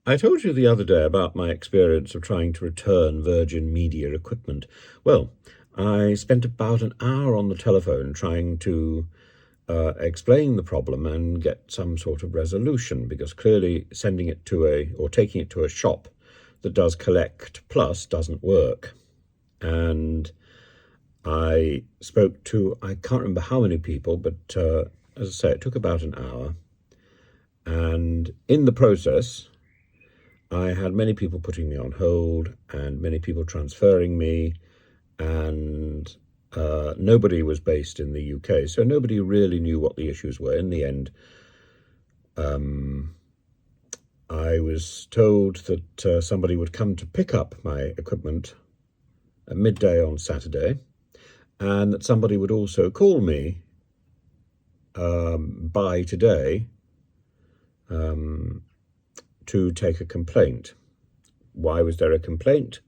I told you the other day about my experience of trying to return Virgin Media equipment. Well, I spent about an hour on the telephone trying to explain the problem and get some sort of resolution, because clearly sending it to or taking it to a shop that does collect plus doesn't work. And I spoke to, I can't remember how many people, but as I say, it took about an hour. And in the process, I had many people putting me on hold and many people transferring me, and nobody was based in the UK, so nobody really knew what the issues were. In the end, I was told that somebody would come to pick up my equipment at midday on Saturday, and that somebody would also call me by today to take a complaint. Why was there a complaint?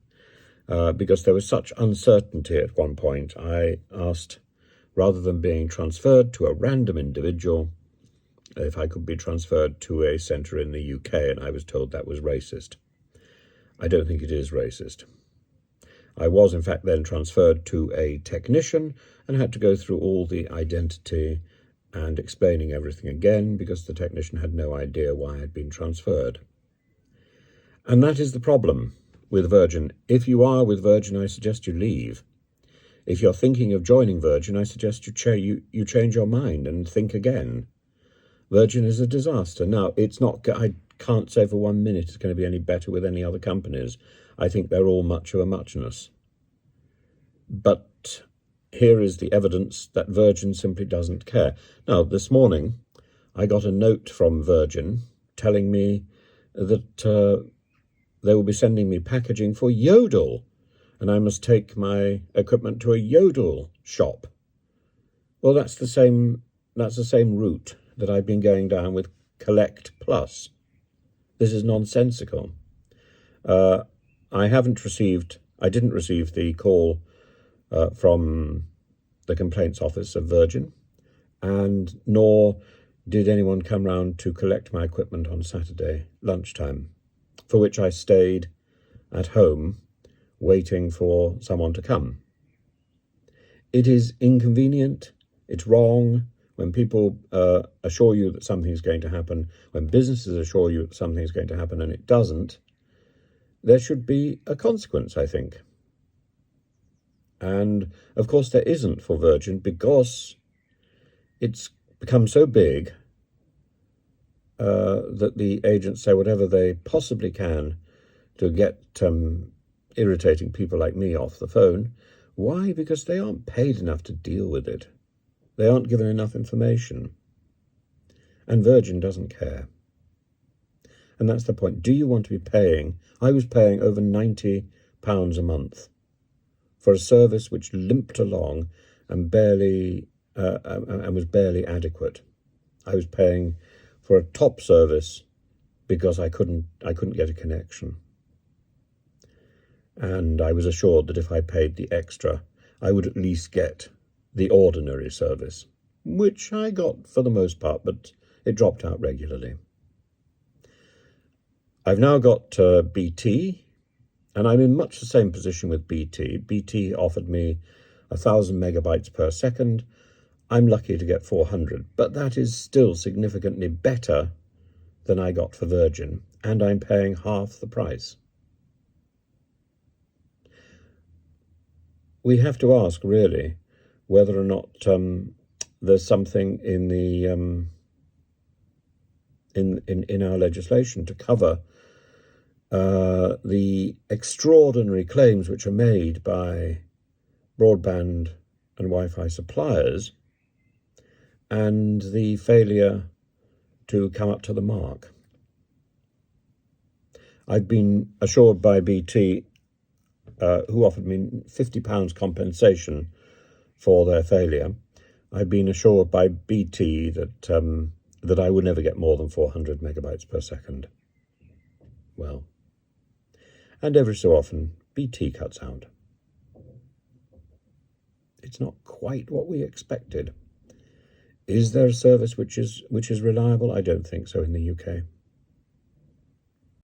Because there was such uncertainty at one point. I asked, rather than being transferred to a random individual, if I could be transferred to a centre in the UK, and I was told that was racist. I don't think it is racist. I was, in fact, then transferred to a technician and had to go through all the identity and explaining everything again, because the technician had no idea why I'd been transferred. And that is the problem with Virgin. If you are with Virgin, I suggest you leave. If you're thinking of joining Virgin, I suggest you change your mind and think again. Virgin is a disaster. Now, I can't say for 1 minute it's going to be any better with any other companies. I think they're all much of a muchness. But here is the evidence that Virgin simply doesn't care. Now, this morning, I got a note from Virgin telling me that they will be sending me packaging for Yodel, and I must take my equipment to a Yodel shop. Well, that's the same route that I've been going down with Collect Plus. This is nonsensical. I didn't receive the call from the complaints office of Virgin, and nor did anyone come round to collect my equipment on Saturday lunchtime, for which I stayed at home waiting for someone to come. It is inconvenient, it's wrong. When people assure you that something is going to happen, when businesses assure you that something is going to happen and it doesn't, there should be a consequence, I think. And of course there isn't for Virgin, because it's become so big that the agents say whatever they possibly can to get irritating people like me off the phone. Why? Because they aren't paid enough to deal with it. They aren't given enough information. And Virgin doesn't care. And that's the point. Do you want to be paying? I was paying over £90 a month for a service which limped along and was barely adequate. I was paying for a top service because I couldn't get a connection. And I was assured that if I paid the extra, I would at least get the ordinary service, which I got for the most part, but it dropped out regularly. I've now got BT, and I'm in much the same position with BT. BT offered me 1,000 megabytes per second. I'm lucky to get 400, but that is still significantly better than I got for Virgin, and I'm paying half the price. We have to ask, really, whether or not there's something in the in our legislation to cover the extraordinary claims which are made by broadband and Wi-Fi suppliers, and the failure to come up to the mark. I've been assured by BT, who offered me £50 compensation for their failure. I've been assured by BT that I would never get more than 400 megabytes per second. Well, and every so often BT cuts out. It's not quite what we expected. Is there a service which is reliable? I don't think so in the UK.